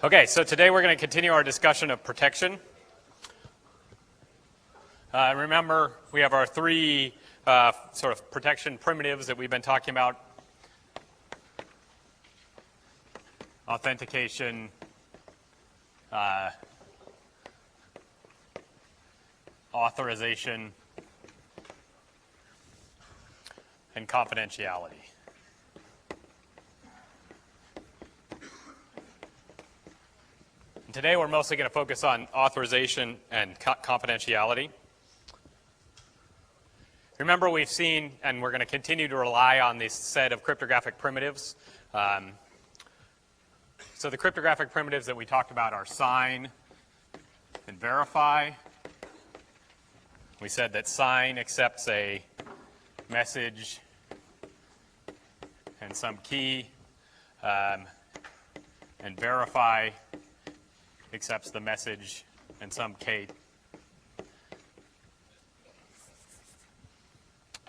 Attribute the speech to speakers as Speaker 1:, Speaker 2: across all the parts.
Speaker 1: Okay, so today we're going to continue our discussion of protection. Remember, we have our three sort of protection primitives that we've been talking about. Authentication, authorization, and confidentiality. And today we're mostly going to focus on authorization and confidentiality. Remember, we've seen, and we're going to continue to rely on this set of cryptographic primitives. So the cryptographic primitives that we talked about are sign and verify. We said that sign accepts a message and some key, and verify accepts the message and some key.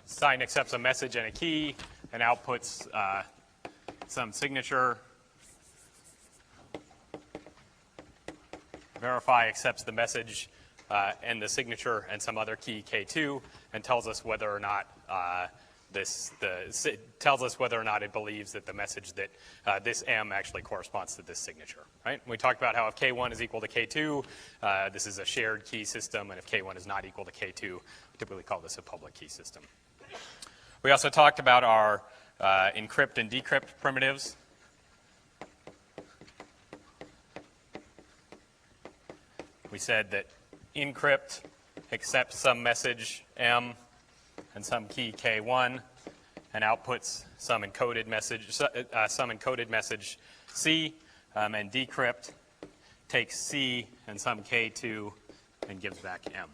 Speaker 1: Sign accepts a message and a key and outputs some signature. Verify accepts the message and the signature and some other key K2 and tells us whether or not tells us whether or not it believes that the message that this M actually corresponds to this signature. Right? We talked about how if K1 is equal to K2, this is a shared key system, and if K1 is not equal to K2, we typically call this a public key system. We also talked about our encrypt and decrypt primitives. We said that encrypt accepts some message M and some key K1 and outputs some encoded message C, and decrypt takes C and some K2 and gives back M.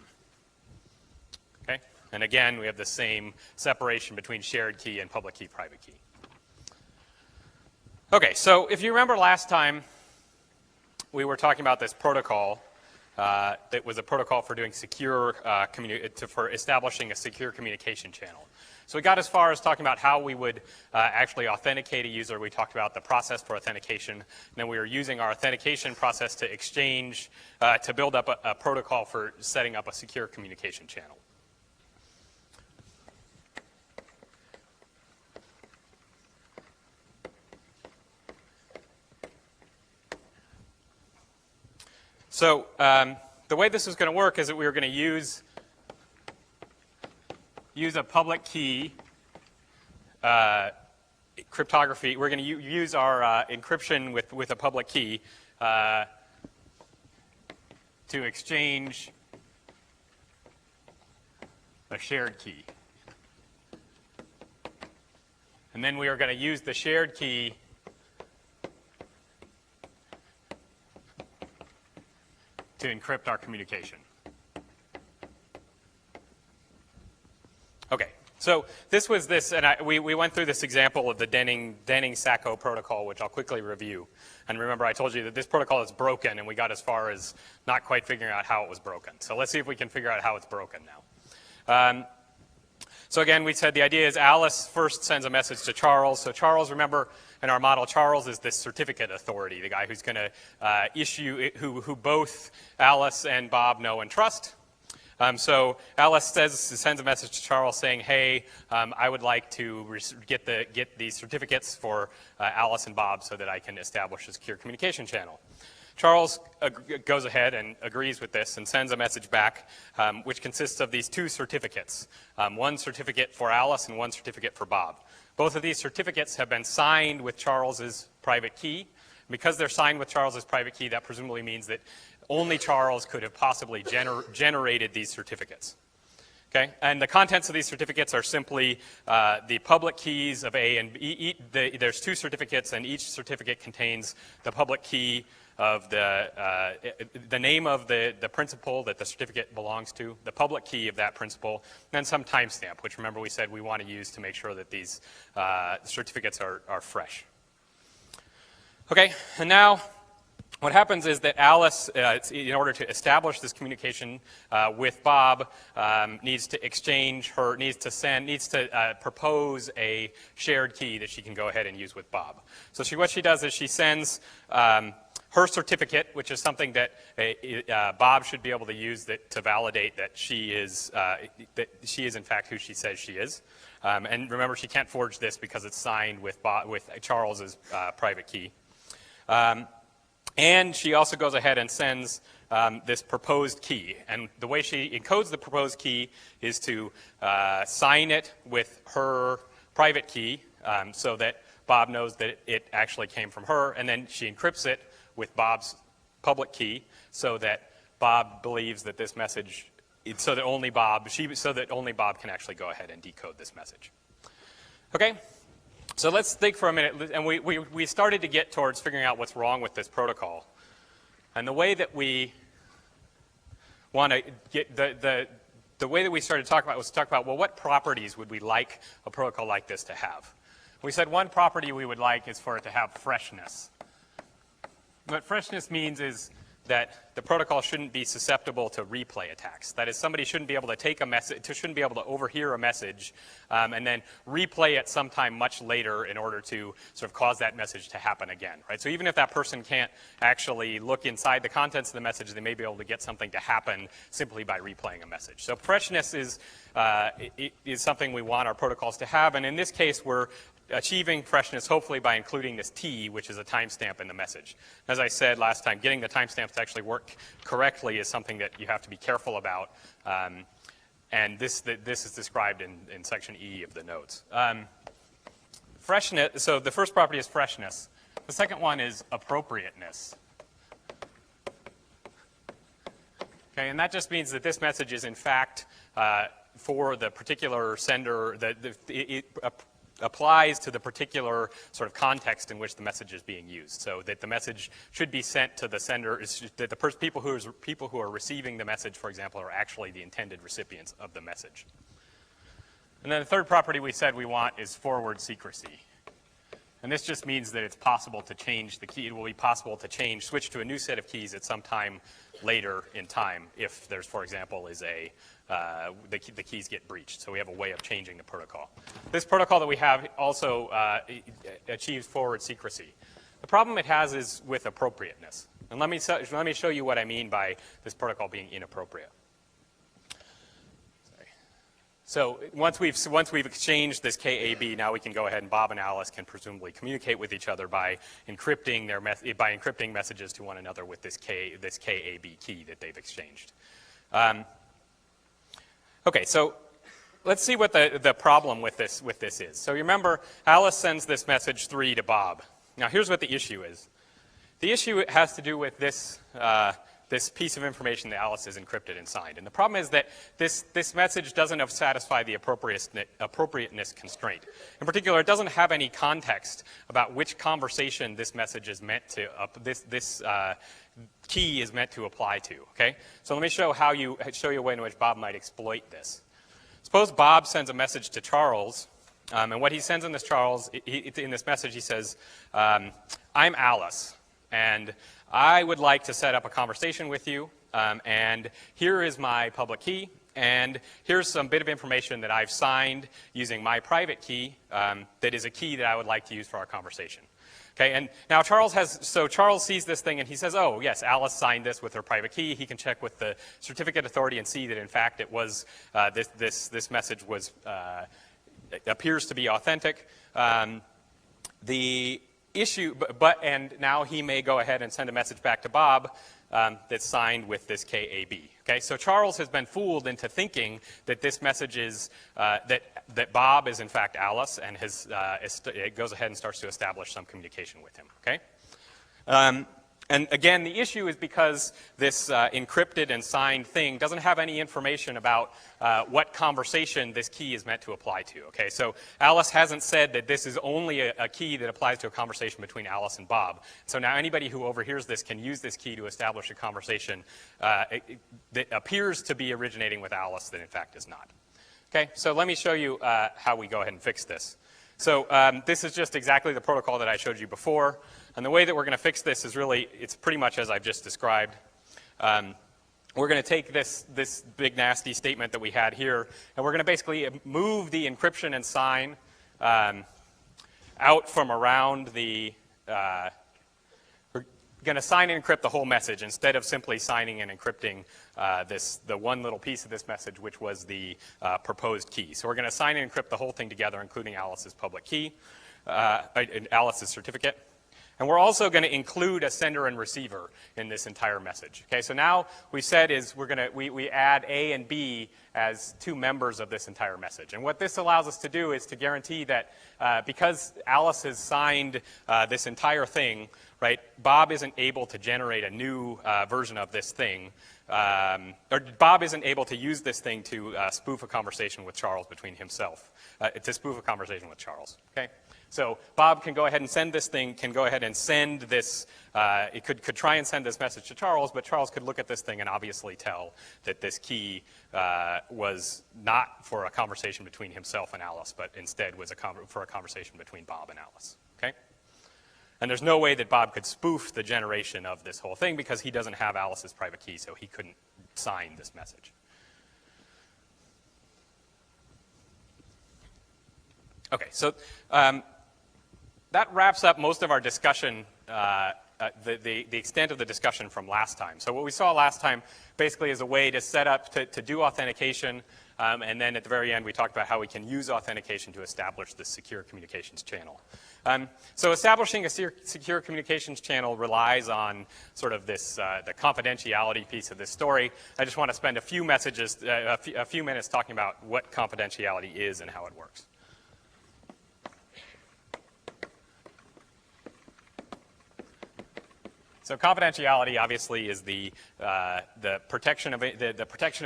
Speaker 1: Okay? And again, we have the same separation between shared key and public key, private key. Okay, so if you remember last time, we were talking about this protocol that was a protocol for doing secure, for establishing a secure communication channel. So we got as far as talking about how we would actually authenticate a user. We talked about the process for authentication. And then we were using our authentication process to exchange, to build up a protocol for setting up a secure communication channel. So the way this is going to work is that we are going to use a public key cryptography. We're going to use our encryption with a public key to exchange a shared key. And then we are going to use the shared key to encrypt our communication. Okay, so this was this, and we went through this example of the Denning-Sacco protocol, which I'll quickly review. And remember, I told you that this protocol is broken, and we got as far as not quite figuring out how it was broken. So let's see if we can figure out how it's broken now. So again, we said the idea is Alice first sends a message to Charles. So Charles, remember, in our model, Charles is this certificate authority, the guy who's going to issue, who both Alice and Bob know and trust. So Alice sends a message to Charles saying, hey, I would like to get these certificates for Alice and Bob so that I can establish a secure communication channel. Charles goes ahead and agrees with this and sends a message back, which consists of these two certificates, one certificate for Alice and one certificate for Bob. Both of these certificates have been signed with Charles's private key. Because they're signed with Charles's private key, that presumably means that only Charles could have possibly generated these certificates. Okay? And the contents of these certificates are simply the public keys of A and B. There's two certificates, and each certificate contains the public key of the name of the principal that the certificate belongs to, the public key of that principal, and some timestamp, which remember we said we want to use to make sure that these certificates are fresh. Okay, and now what happens is that Alice, in order to establish this communication with Bob, needs to propose a shared key that she can go ahead and use with Bob. So what she does is she sends
Speaker 2: her certificate, which is something that Bob should be able to use to validate that she is in fact who she says she is. And remember, she can't forge this because it's signed with Charles's private key. And she also goes ahead and sends this proposed key. And the way she encodes the proposed key is to sign it with her private key so that Bob knows that it actually came from her. And then she encrypts it with Bob's public key so that Bob believes that this message, so that only Bob can actually go ahead and decode this message. Okay? So let's think for a minute, and we started to get towards figuring out what's wrong with this protocol. And the way that we want to get, the way that we started to talk about was to talk about, well, what properties would we like a protocol like this to have? We said one property we would like is for it to have freshness. What freshness means is that the protocol shouldn't be susceptible to replay attacks. That is, somebody shouldn't be able to take a message, shouldn't be able to overhear a message and then replay it sometime much later in order to sort of cause that message to happen again, right? So even if that person can't actually look inside the contents of the message, they may be able to get something to happen simply by replaying a message. So freshness is something we want our protocols to have, and in this case, we're achieving freshness hopefully by including this T, which is a timestamp in the message. As I said last time, getting the timestamps to actually work correctly is something that you have to be careful about, and this is described in section E of the notes. Freshness, so the first property is freshness. The second one is appropriateness. Okay, and that just means that this message is in fact for the particular sender, it applies to the particular sort of context in which the message is being used, so that the message should be sent to the sender, that the people who are receiving the message, for example, are actually the intended recipients of the message. And then the third property we said we want is forward secrecy. And this just means that it's possible to change the key. It will be possible to switch to a new set of keys at some time later in time if there's, for example, the keys get breached. So we have a way of changing the protocol. This protocol that we have also achieves forward secrecy. The problem it has is with appropriateness. And let me show you what I mean by this protocol being inappropriate. So once we've exchanged this KAB, now we can go ahead and Bob and Alice can presumably communicate with each other by encrypting messages to one another with this KAB key that they've exchanged. Okay, so let's see what the problem with this is. So you remember, Alice sends this message 3 to Bob. Now here's what the issue is. The issue has to do with this piece of information that Alice has encrypted and signed. And the problem is that this message doesn't satisfy the appropriateness constraint. In particular, it doesn't have any context about which conversation this message is meant to, this key is meant to apply to, okay? So let me show you a way in which Bob might exploit this. Suppose Bob sends a message to Charles, and what he sends in this message, he says, I'm Alice, and I would like to set up a conversation with you, and here is my public key, and here's some bit of information that I've signed using my private key that is a key that I would like to use for our conversation. Okay, and now Charles sees this thing and he says, oh yes, Alice signed this with her private key. He can check with the certificate authority and see that in fact it was, this message was, appears to be authentic. The issue, and now he may go ahead and send a message back to Bob that's signed with this KAB. Okay, so Charles has been fooled into thinking that this message is that Bob is in fact Alice, and it goes ahead and starts to establish some communication with him. Okay, and again, the issue is because this encrypted and signed thing doesn't have any information about what conversation this key is meant to apply to. Okay, so Alice hasn't said that this is only a key that applies to a conversation between Alice and Bob. So now anybody who overhears this can use this key to establish a conversation that appears to be originating with Alice that in fact is not. Okay, so let me show you how we go ahead and fix this. So this is just exactly the protocol that I showed you before. And the way that we're going to fix this is really, it's pretty much as I've just described. We're going to take this big nasty statement that we had here, and we're going to basically move the encryption and sign out from around the, going to sign and encrypt the whole message instead of simply signing and encrypting the one little piece of this message, which was the proposed key. So we're going to sign and encrypt the whole thing together, including Alice's public key, and Alice's certificate. And we're also going to include a sender and receiver in this entire message. Okay, so now we said is we add A and B as two members of this entire message. And what this allows us to do is to guarantee that because Alice has signed this entire thing, right, Bob isn't able to generate a new version of this thing. Or Bob isn't able to use this thing to spoof a conversation with Charles between himself, to spoof a conversation with Charles. Okay. So Bob can go ahead and send this thing, can go ahead and send this, it could try and send this message to Charles, but Charles could look at this thing and obviously tell that this key was not for a conversation between himself and Alice, but instead was for a conversation between Bob and Alice, okay? And there's no way that Bob could spoof the generation of this whole thing because he doesn't have Alice's private key, so he couldn't sign this message. Okay, so that wraps up most of our discussion, the extent of the discussion from last time. So what we saw last time basically is a way to set up, to do authentication, and then at the very end we talked about how we can use authentication to establish this secure communications channel. So establishing a secure communications channel relies on sort of this, the confidentiality piece of this story. I just want to spend a few minutes talking about what confidentiality is and how it works. So confidentiality obviously is the protection of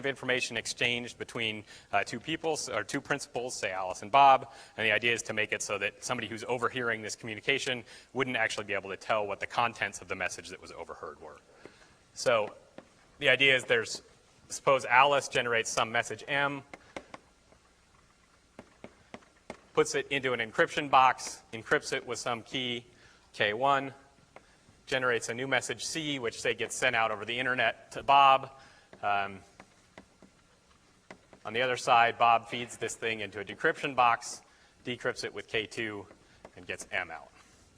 Speaker 2: information exchanged between two people or two principals, say Alice and Bob, and the idea is to make it so that somebody who's overhearing this communication wouldn't actually be able to tell what the contents of the message that was overheard were. So the idea is suppose Alice generates some message M, puts it into an encryption box, encrypts it with some key K1, generates a new message C, which say gets sent out over the internet to Bob. On the other side, Bob feeds this thing into a decryption box, decrypts it with K2, and gets M out.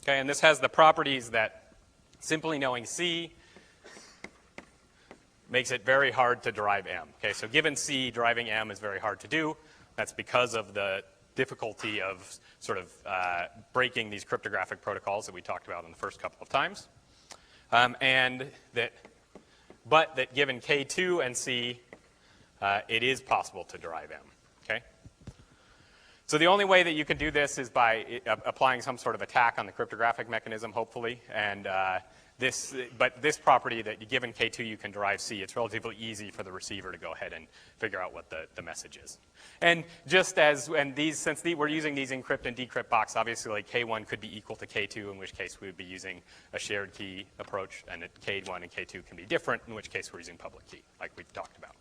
Speaker 2: Okay, and this has the properties that simply knowing C makes it very hard to derive M. Okay, so given C, deriving M is very hard to do. That's because of the difficulty of sort of breaking these cryptographic protocols that we talked about in the first couple of times. But that given K2 and C, it is possible to derive M, okay? So the only way that you can do this is by applying some sort of attack on the cryptographic mechanism, hopefully, and but this property that given K2 you can derive C, it's relatively easy for the receiver to go ahead and figure out what the message is. And just as, since we're using these encrypt and decrypt box, obviously like K1 could be equal to K2, in which case we would be using a shared key approach, and that K1 and K2 can be different, in which case we're using public key, like we've talked about.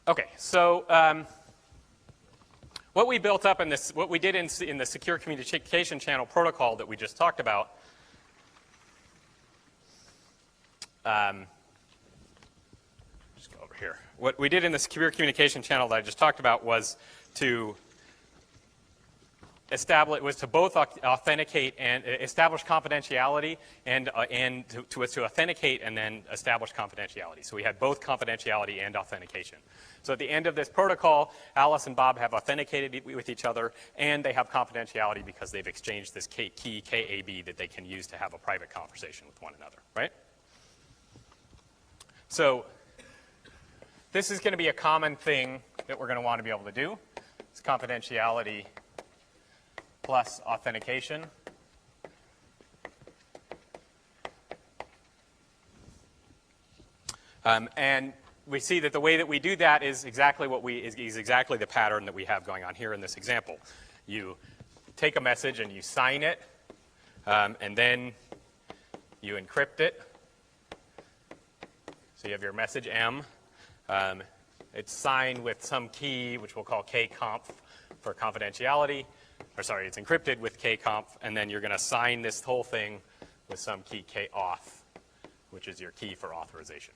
Speaker 2: Okay, so what we built up in this, what we did in the secure communication channel protocol that we just talked about, just go over here. What we did in the secure communication channel that I just talked about was to both authenticate and establish confidentiality and to authenticate and then establish confidentiality. So we had both confidentiality and authentication. So at the end of this protocol, Alice and Bob have authenticated with each other, and they have confidentiality because they've exchanged this key, KAB, that they can use to have a private conversation with one another, right? So this is going to be a common thing that we're going to want to be able to do. It's confidentiality plus authentication. And we see that the way that we do that is exactly exactly the pattern that we have going on here in this example. You take a message and you sign it, and then you encrypt it. So you have your message M. It's signed with some key, which we'll call kconf for confidentiality. Or sorry, it's encrypted with kconf, and then you're going to sign this whole thing with some key kauth, which is your key for authorization.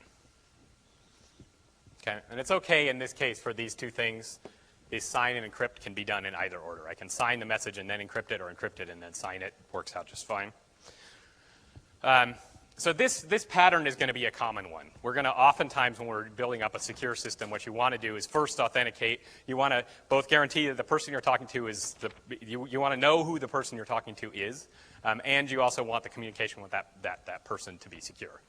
Speaker 2: Okay, and it's okay in this case for these two things. These sign and encrypt can be done in either order. I can sign the message and then encrypt it, or encrypt it and then sign it. Works out just fine.
Speaker 1: So this pattern is going to be a common one. We're going to oftentimes, when we're building up a secure system, what you want to do is first authenticate. You want to both guarantee that the person you're talking to is you want to know who the person you're talking to is, and you also want the communication with that person to be secure.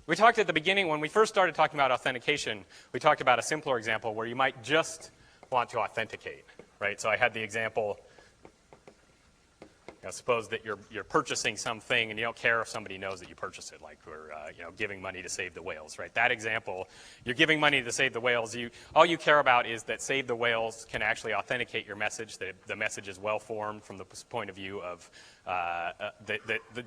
Speaker 1: We talked at the beginning, when we first started talking about authentication, we talked about a simpler example where you might just want to authenticate, right? So I had the example. Suppose that you're purchasing something and you don't care if somebody knows that you purchased it, like we're giving money to save the whales, right? That example, you're giving money to save the whales. All you care about is that Save the Whales can actually authenticate your message, that the message is well formed from the point of view of that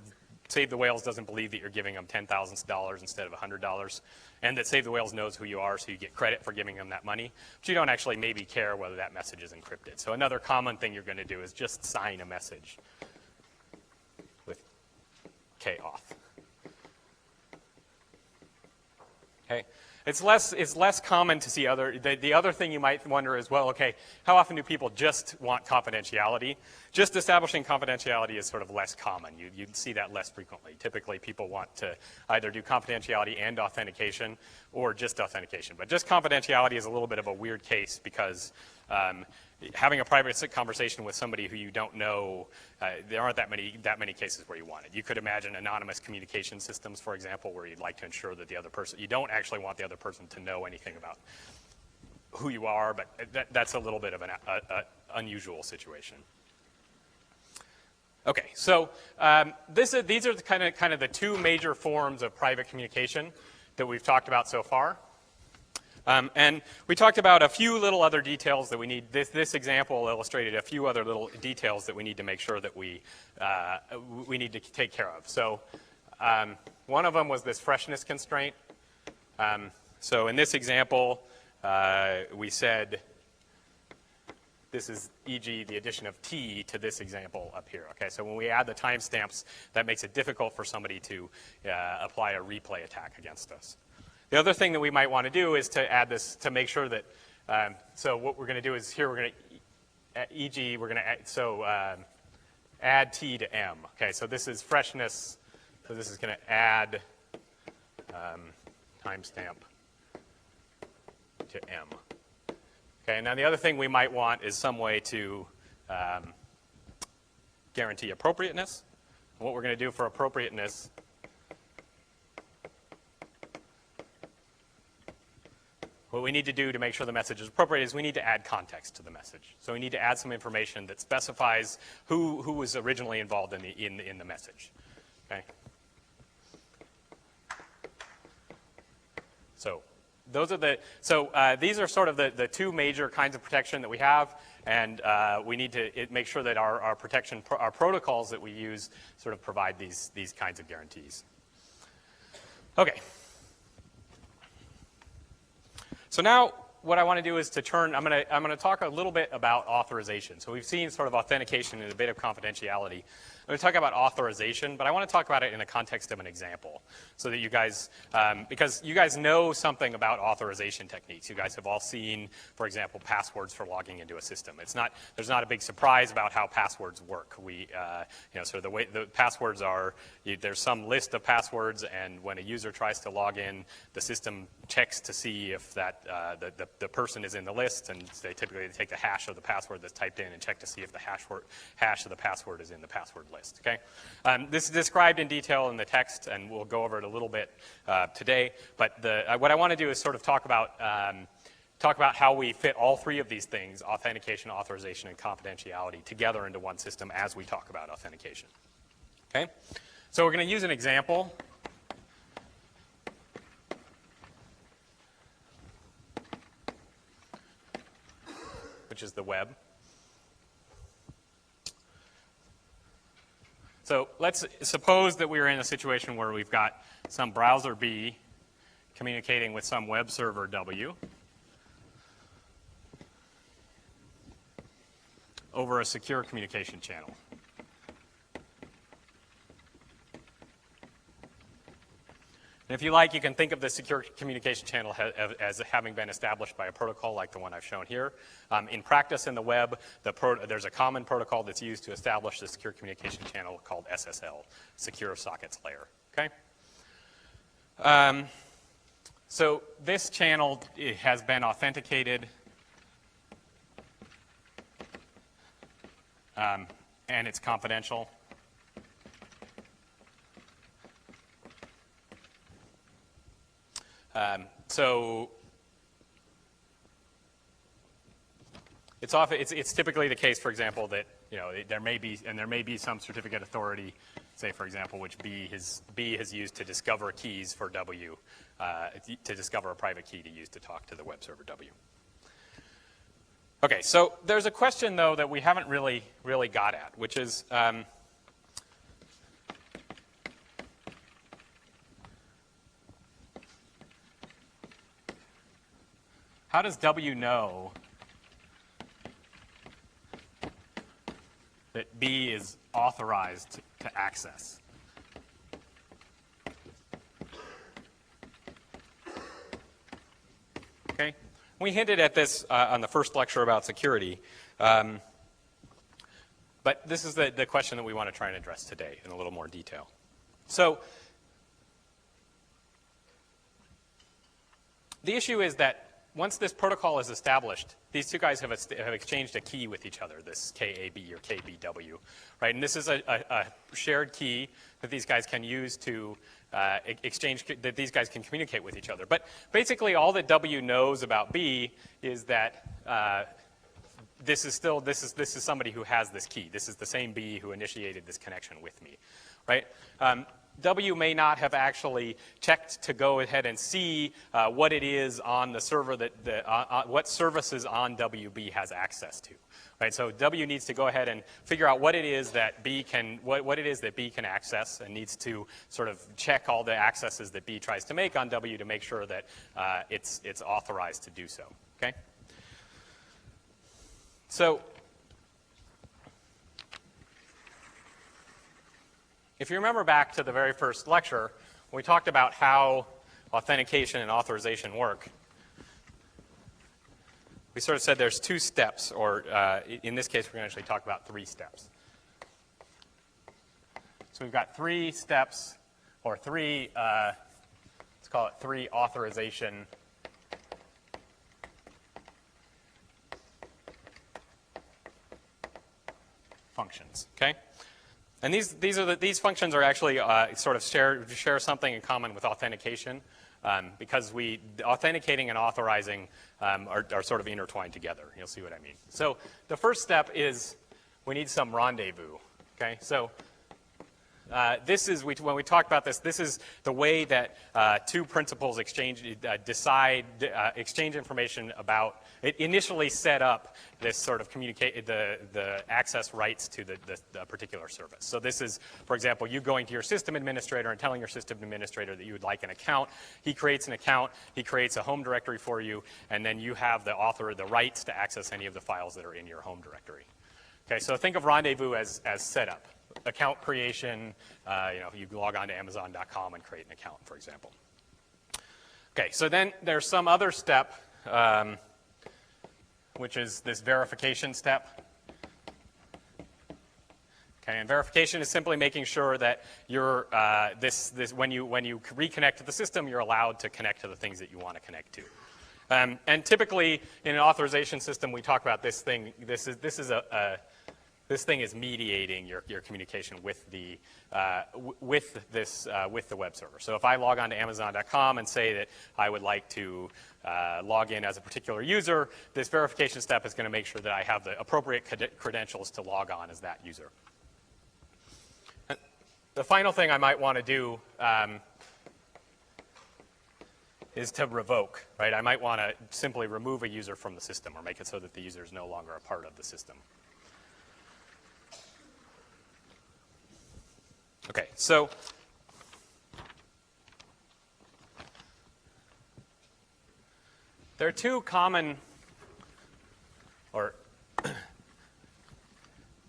Speaker 1: Save the Whales doesn't believe that you're giving them $10,000 instead of $100, and that Save the Whales knows who you are, so you get credit for giving them that money. But you don't actually maybe care whether that message is encrypted. So another common thing you're going to do is just sign a message with kauth. Okay. It's less common to see the other thing you might wonder is, well, okay, how often do people just want confidentiality? Just establishing confidentiality is sort of less common. You'd see that less frequently. Typically, people want to either do confidentiality and authentication or just authentication. But just confidentiality is a little bit of a weird case because having a private conversation with somebody who you don't know, there aren't that many cases where you want it. You could imagine anonymous communication systems, for example, where you'd like to ensure that the other person, you don't actually want the other person to know anything about who you are, but that's a little bit of an unusual situation. Okay, so these are kind of the two major forms of private communication that we've talked about so far. And we talked about a few little other details that we need. This example illustrated a few other little details that we need to make sure that we need to take care of. So one of them was this freshness constraint. So in this example, we said this is, e.g., the addition of t to this example up here. Okay, so when we add the timestamps, that makes it difficult for somebody to apply a replay attack against us. The other thing that we might want to do is to add this to make sure that, so what we're going to do is here we're going to, e.g., we're going to add, so add t to m. Okay, so this is freshness, so this is going to add timestamp to m. Okay, now the other thing we might want is some way to guarantee appropriateness. And what we're going to do for appropriateness, what we need to do to make sure the message is appropriate is we need to add context to the message. So we need to add some information that specifies who was originally involved in the message. Okay. So those are these are sort of the two major kinds of protection that we have, and we need to make sure that our protocols that we use sort of provide these kinds of guarantees. Okay. So now what I want to do is to turn, I'm going to talk a little bit about authorization. So we've seen sort of authentication and a bit of confidentiality. I'm going to talk about authorization, but I want to talk about it in the context of an example so that you guys, because you guys know something about authorization techniques. You guys have all seen, for example, passwords for logging into a system. There's not a big surprise about how passwords work. So the way the passwords are, there's some list of passwords, and when a user tries to log in, the system checks to see if that the person is in the list, and they typically take the hash of the password that's typed in and check to see if the hash of the password is in the password list. Okay, this is described in detail in the text, and we'll go over it a little bit today. But what I want to do is sort of talk about how we fit all three of these things: authentication, authorization, and confidentiality together into one system as we talk about authentication. Okay, so we're going to use an example. Which is the web. So let's suppose that we're in a situation where we've got some browser B communicating with some web server W over a secure communication channel.
Speaker 2: And if you like, you can think of the secure communication channel as having been established by a protocol like the one I've shown here. In practice in the web, there's a common protocol that's used to establish the secure communication channel called SSL, Secure Sockets Layer. Okay? So this channel has been authenticated, and it's confidential. So it's typically the case, for example, that there may be some certificate authority, say for example, which B has used to discover keys for W, to discover a private key to use to talk to the web server W. Okay, so there's a question though that we haven't really got at, which is how does W know that B is authorized to access? Okay, we hinted at this on the first lecture about security, but this is the question that we want to try and address today in a little more detail. So the issue is that once this protocol is established, these two guys have exchanged a key with each other, this KAB or KBW, right? And this is a shared key that these guys can use to that these guys can communicate with each other. But basically, all that W knows about B is that this is somebody who has this key. This is the same B who initiated this connection with me, right? W may not have actually checked to go ahead and see what it is on the server what services on WB has access to, right? So W needs to go ahead and figure out what it is that B can access, and needs to sort of check all the accesses that B tries to make on W to make sure that it's authorized to do so. Okay. So if you remember back to the very first lecture, when we talked about how authentication and authorization work, we sort of said there's two steps, or in this case, we're going to actually talk about 3 steps. So we've got 3 steps, or 3, let's call it 3 authorization functions, okay? And these functions are actually sort of share something in common with authentication, because authenticating and authorizing are sort of intertwined together. You'll see what I mean. So the first step is we need some rendezvous. Okay, so when we talk about this is the way that 2 principals exchange information about. It initially set up this sort of the access rights to the particular service. So this is, for example, you going to your system administrator and telling your system administrator that you would like an account. He creates an account. He creates a home directory for you, and then you have the rights to access any of the files that are in your home directory. Okay, so think of rendezvous as setup. Account creation, you log on to Amazon.com and create an account, for example. Okay, so then there's some other step, which is this verification step. Okay, and verification is simply making sure that you're when you reconnect to the system, you're allowed to connect to the things that you want to connect to. And typically, in an authorization system, we talk about this thing. This thing is mediating your communication with the web server. So if I log on to Amazon.com and say that I would like to log in as a particular user, this verification step is going to make sure that I have the appropriate credentials to log on as that user. The final thing I might want to do is to revoke, right? I might want to simply remove a user from the system or make it so that the user is no longer a part of the system. Okay, so there are 2 common or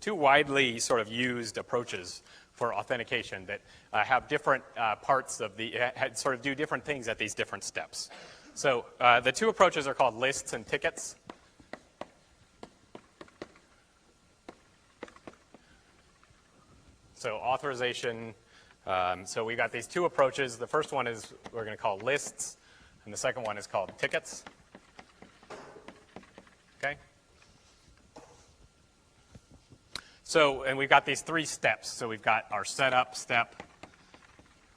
Speaker 2: 2 widely sort of used approaches for authentication that have different parts of the, sort of do different things at these different steps. So the two approaches are called lists and tickets. So authorization, so we got these two approaches. The first one is we're going to call lists, and the second one is called tickets. Okay? So, and we've got these three steps. So we've got our setup step,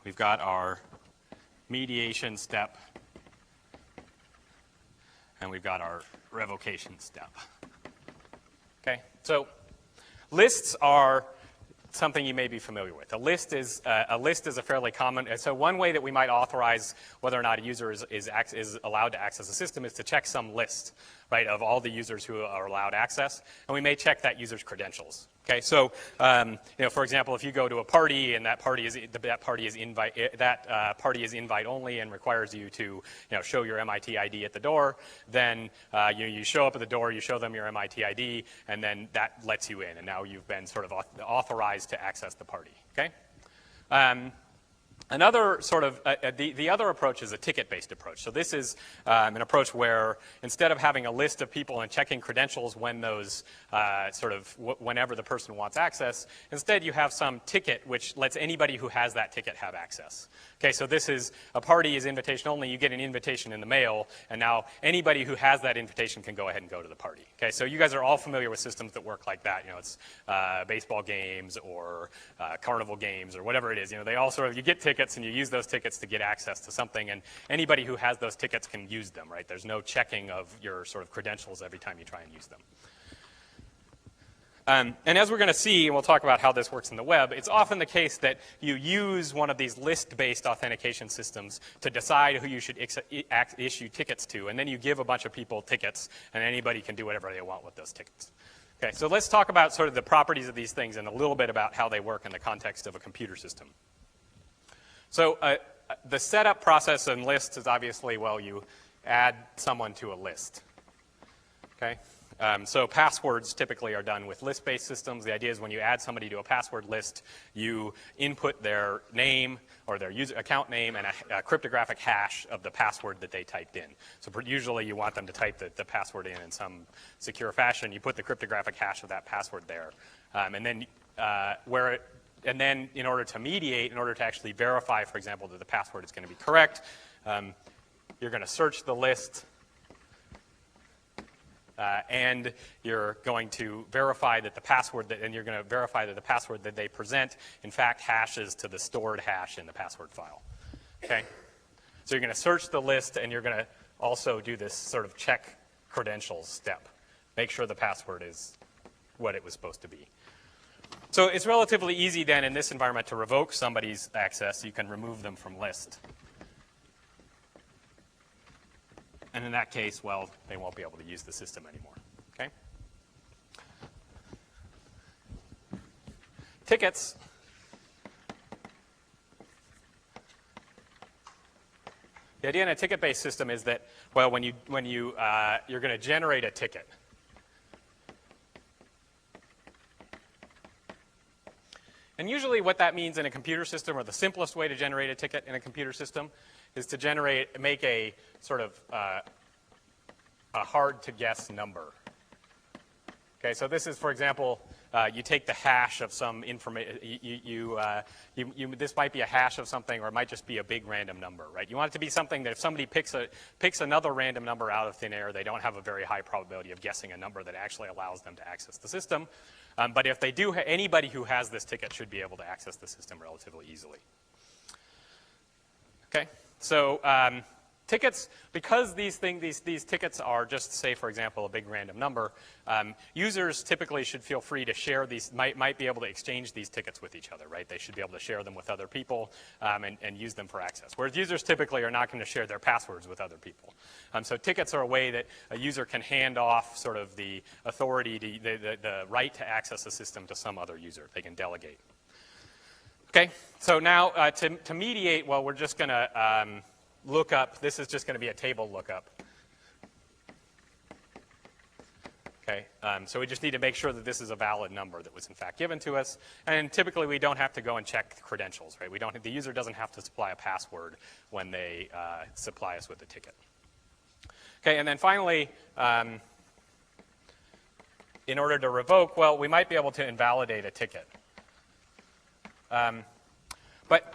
Speaker 2: we've got our mediation step, and we've got our revocation step. Okay? So lists are something you may be familiar with. A list is a fairly common. So one way that we might authorize whether or not a user is allowed to access a system is to check some list, right, of all the users who are allowed access, and we may check that user's credentials. Okay, so you know, for example, if you go to a party and that party is invite only and requires you to show your MIT ID at the door, then you show up at the door, you show them your MIT ID, and then that lets you in, and now you've been sort of authorized to access the party. Okay. Another sort of, the other approach is a ticket-based approach. So this is an approach where instead of having a list of people and checking credentials when those whenever the person wants access, instead you have some ticket which lets anybody who has that ticket have access. Okay, so this is, a party is invitation only, you get an invitation in the mail, and now anybody who has that invitation can go ahead and go to the party. Okay, so you guys are all familiar with systems that work like that. You know, it's baseball games or carnival games or whatever it is. You know, they all sort of, you get tickets and you use those tickets to get access to something, and anybody who has those tickets can use them, right? There's no checking of your sort of credentials every time you try and use them. And as we're going to see, and we'll talk about how this works in the web, it's often the case that you use one of these list-based authentication systems to decide who you should issue tickets to, and then you give a bunch of people tickets, and anybody can do whatever they want with those tickets. Okay, so let's talk about sort of the properties of these things and a little bit about how they work in the context of a computer system. So the setup process in lists is obviously, well, you add someone to a list. Okay? So passwords typically are done with list-based systems. The idea is when you add somebody to a password list, you input their name or their user account name and a cryptographic hash of the password that they typed in. So usually you want them to type the password in some secure fashion. You put the cryptographic hash of that password there. And then and then in order to mediate, in order to actually verify, for example, that the password is going to be correct, you're going to search the list. And you're going to verify that the password that they present, in fact, hashes to the stored hash in the password file. Okay? So you're going to search the list, and you're going to also do this sort of check credentials step. Make sure the password is what it was supposed to be. So it's relatively easy then in this environment to revoke somebody's access. You can remove them from list. And in that case, well, they won't be able to use the system anymore. Okay? Tickets. The idea in a ticket-based system is that, well, when you're going to generate a ticket. And usually what that means in a computer system, or the simplest way to generate a ticket in a computer system, is to make a sort of a hard-to-guess number. Okay, so this is, for example, you take the hash of some information. This might be a hash of something, or it might just be a big random number, right? You want it to be something that if somebody picks another random number out of thin air, they don't have a very high probability of guessing a number that actually allows them to access the system. But if they do, anybody who has this ticket should be able to access the system relatively easily. Okay, so tickets, because these tickets are just, say, for example, a big random number, users typically should feel free to share these, might be able to exchange these tickets with each other, right? They should be able to share them with other people and use them for access. Whereas users typically are not going to share their passwords with other people. So tickets are a way that a user can hand off sort of the authority, the right to access a system to some other user. They can delegate. Okay, so now to mediate, well, we're just going to look up. This is just going to be a table lookup. Okay, so we just need to make sure that this is a valid number that was in fact given to us. And typically we don't have to go and check credentials, right? The user doesn't have to supply a password when they supply us with a ticket. Okay, and then finally, in order to revoke, well, we might be able to invalidate a ticket. But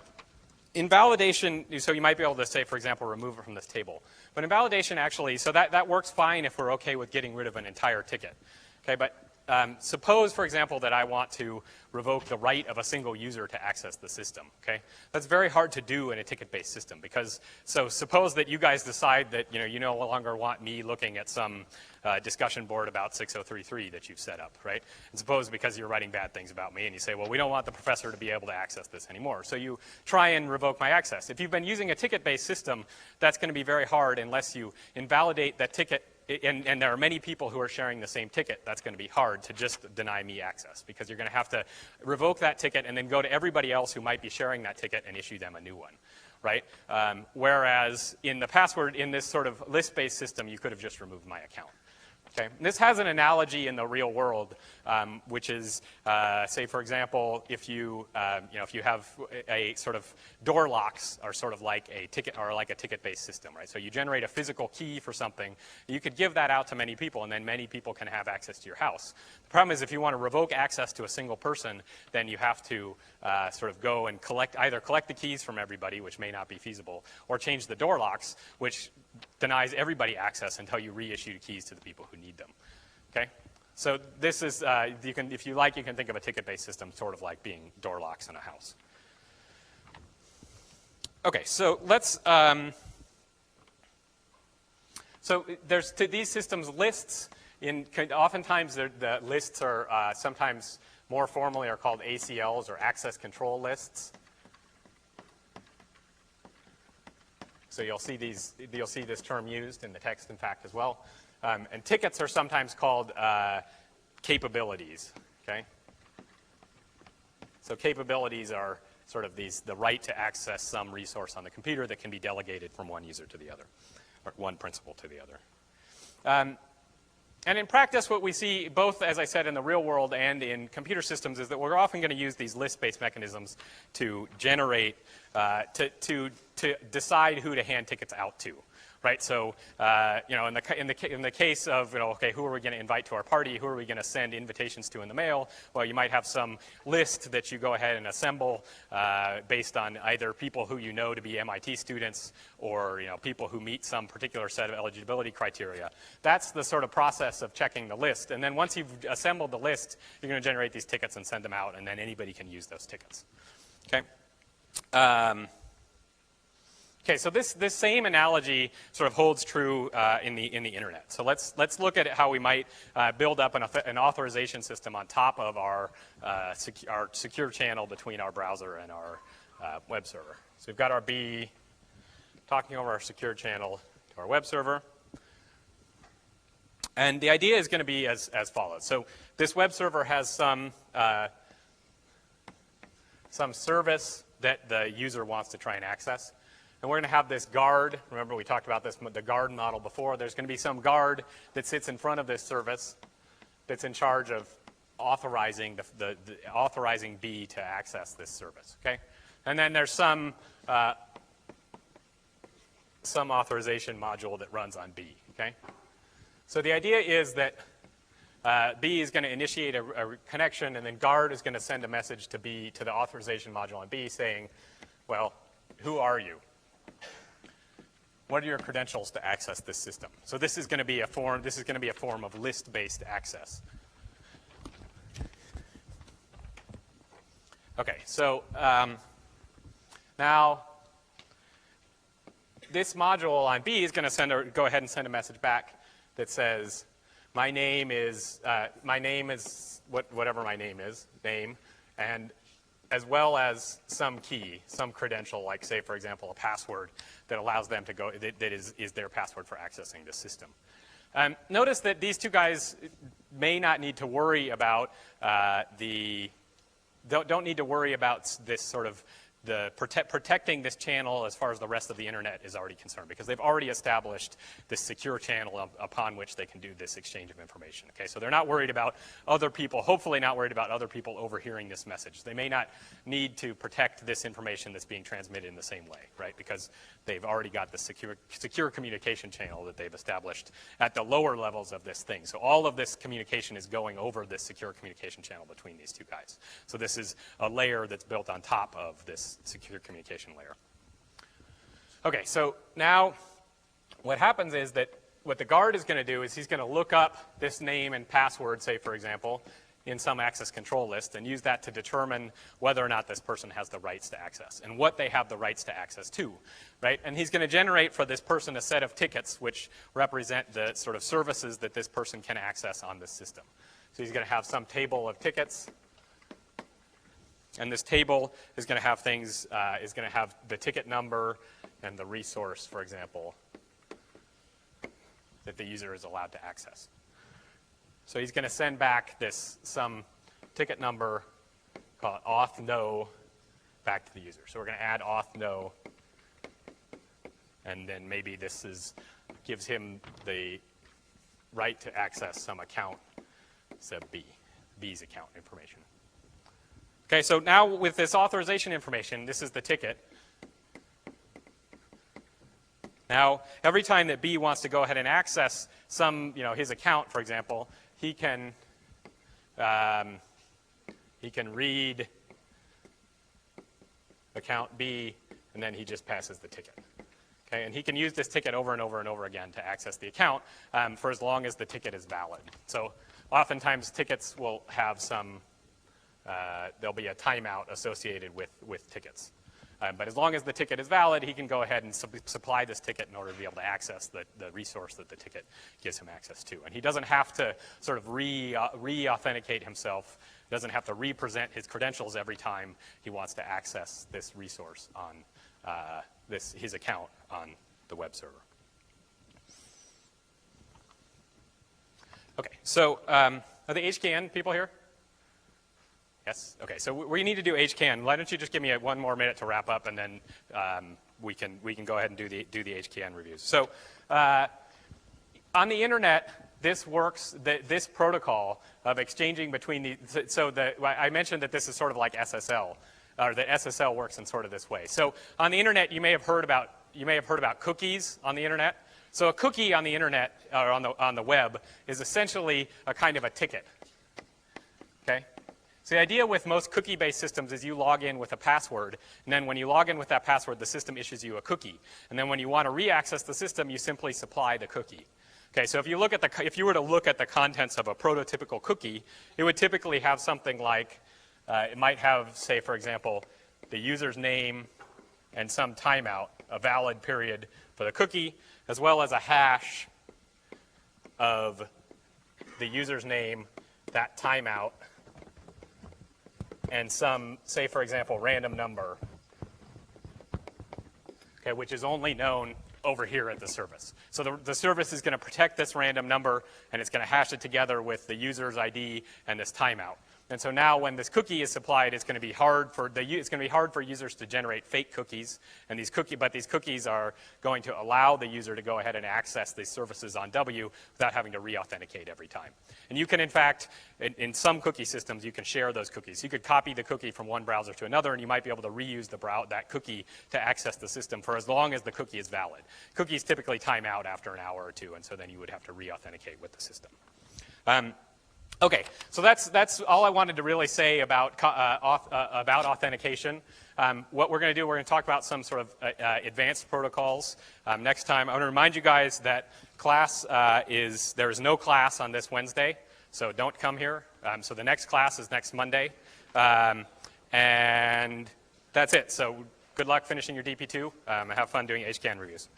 Speaker 2: invalidation, so you might be able to say, for example, remove it from this table. But invalidation actually, so that works fine if we're okay with getting rid of an entire ticket. Okay, but suppose, for example, that I want to revoke the right of a single user to access the system. Okay, that's very hard to do in a ticket-based system because, so suppose that you guys decide that you no longer want me looking at some discussion board about 6033 that you've set up, right? And suppose because you're writing bad things about me and you say, well, we don't want the professor to be able to access this anymore. So you try and revoke my access. If you've been using a ticket-based system, that's going to be very hard unless you invalidate that ticket. And there are many people who are sharing the same ticket. That's going to be hard to just deny me access because you're going to have to revoke that ticket and then go to everybody else who might be sharing that ticket and issue them a new one, right? Whereas in the password, in this sort of list-based system, you could have just removed my account. Okay. This has an analogy in the real world, which is, say, for example, if you have a sort of door locks are sort of like a ticket-based system, right? So you generate a physical key for something. You could give that out to many people, and then many people can have access to your house. The problem is if you want to revoke access to a single person, then you have to sort of go and either collect the keys from everybody, which may not be feasible, or change the door locks, which denies everybody access until you reissue keys to the people who need them. Okay, so this is if you like, you can think of a ticket-based system sort of like being door locks in a house. Okay, so let's. So there's to these systems lists. Oftentimes the lists are sometimes more formally are called ACLs or access control lists. So you'll see this term used in the text, in fact, as well. And tickets are sometimes called capabilities. Okay. So capabilities are sort of the right to access some resource on the computer that can be delegated from one user to the other, or one principal to the other. And in practice, what we see, both, as I said, in the real world and in computer systems, is that we're often going to use these list-based mechanisms to generate, to decide who to hand tickets out to, right? So, in the case of, okay, who are we going to invite to our party? Who are we going to send invitations to in the mail? Well, you might have some list that you go ahead and assemble based on either people who you know to be MIT students or people who meet some particular set of eligibility criteria. That's the sort of process of checking the list. And then once you've assembled the list, you're going to generate these tickets and send them out, and then anybody can use those tickets. Okay. Okay, so this same analogy sort of holds true in the internet. So let's look at how we might build up an authorization system on top of our secure channel between our browser and our web server. So we've got our B talking over our secure channel to our web server. And the idea is going to be as follows. So this web server has some service that the user wants to try and access. And we're going to have this guard. Remember, we talked about the guard model before. There's going to be some guard that sits in front of this service that's in charge of authorizing authorizing B to access this service. Okay, and then there's some authorization module that runs on B. Okay, so the idea is that B is going to initiate a connection, and then guard is going to send a message to B, to the authorization module on B, saying, well, who are you? What are your credentials to access this system? So this is going to be a form. This is going to be a form of list-based access. Okay, so now this module on B is going to go ahead and send a message back that says, my name is whatever my name is, and as well as some key, some credential, like, say, for example, a password that allows them to go, that is their password for accessing the system. Notice that these two guys may not need to worry about don't need to worry about this sort of protecting this channel as far as the rest of the internet is already concerned, because they've already established this secure channel upon which they can do this exchange of information. Okay, so they're not worried about other people, hopefully not worried about other people overhearing this message. They may not need to protect this information that's being transmitted in the same way, right? Because they've already got the secure communication channel that they've established at the lower levels of this thing. So all of this communication is going over this secure communication channel between these two guys. So this is a layer that's built on top of this secure communication layer. Okay, so now what happens is that what the guard is going to do is he's going to look up this name and password, say, for example, in some access control list and use that to determine whether or not this person has the rights to access and what they have the rights to access to, right? And he's going to generate for this person a set of tickets which represent the sort of services that this person can access on this system. So he's going to have some table of tickets. And this table is going to have things, is going to have the ticket number and the resource, for example, that the user is allowed to access. So he's going to send back some ticket number, call it auth no, back to the user. So we're going to add auth no, and then maybe gives him the right to access some account, so B's account information. Okay, so now with this authorization information, this is the ticket. Now, every time that B wants to go ahead and access his account, for example, he can read account B, and then he just passes the ticket. Okay, and he can use this ticket over and over and over again to access the account for as long as the ticket is valid. So oftentimes tickets will have there'll be a timeout associated with tickets. But as long as the ticket is valid, he can go ahead and supply this ticket in order to be able to access the resource that the ticket gives him access to. And he doesn't have to sort of re-authenticate himself. He doesn't have to represent his credentials every time he wants to access this resource on his account on the web server. Okay, so are the HKN people here? Yes? Okay, so we need to do HKN. Why don't you just give me one more minute to wrap up, and then we can go ahead and do the HKN reviews. So on the internet, this works, this protocol of exchanging between I mentioned that this is sort of like SSL, or that SSL works in sort of this way. So on the internet, you may have heard about cookies on the internet. So a cookie on the internet, or on the web, is essentially a kind of a ticket. Okay? So the idea with most cookie-based systems is you log in with a password, and then when you log in with that password, the system issues you a cookie. And then when you want to re-access the system, you simply supply the cookie. Okay, so if you were to look at the contents of a prototypical cookie, it would typically have something like, it might have, say, for example, the user's name and some timeout, a valid period for the cookie, as well as a hash of the user's name, that timeout, and some, say, for example, random number, okay, which is only known over here at the service. So the service is going to protect this random number, and it's going to hash it together with the user's ID and this timeout. And so now when this cookie is supplied, it's going to be hard for users to generate fake cookies, and these cookies are going to allow the user to go ahead and access these services on W without having to re-authenticate every time. And you can, in fact, in some cookie systems, you can share those cookies. You could copy the cookie from one browser to another, and you might be able to reuse that cookie to access the system for as long as the cookie is valid. Cookies typically time out after an hour or two, and so then you would have to re-authenticate with the system. Okay, so that's all I wanted to really say about authentication. What we're going to do, we're going to talk about some sort of advanced protocols next time. I want to remind you guys that there is no class on this Wednesday, so don't come here. So the next class is next Monday. And that's it. So good luck finishing your DP2. Have fun doing HCAN reviews.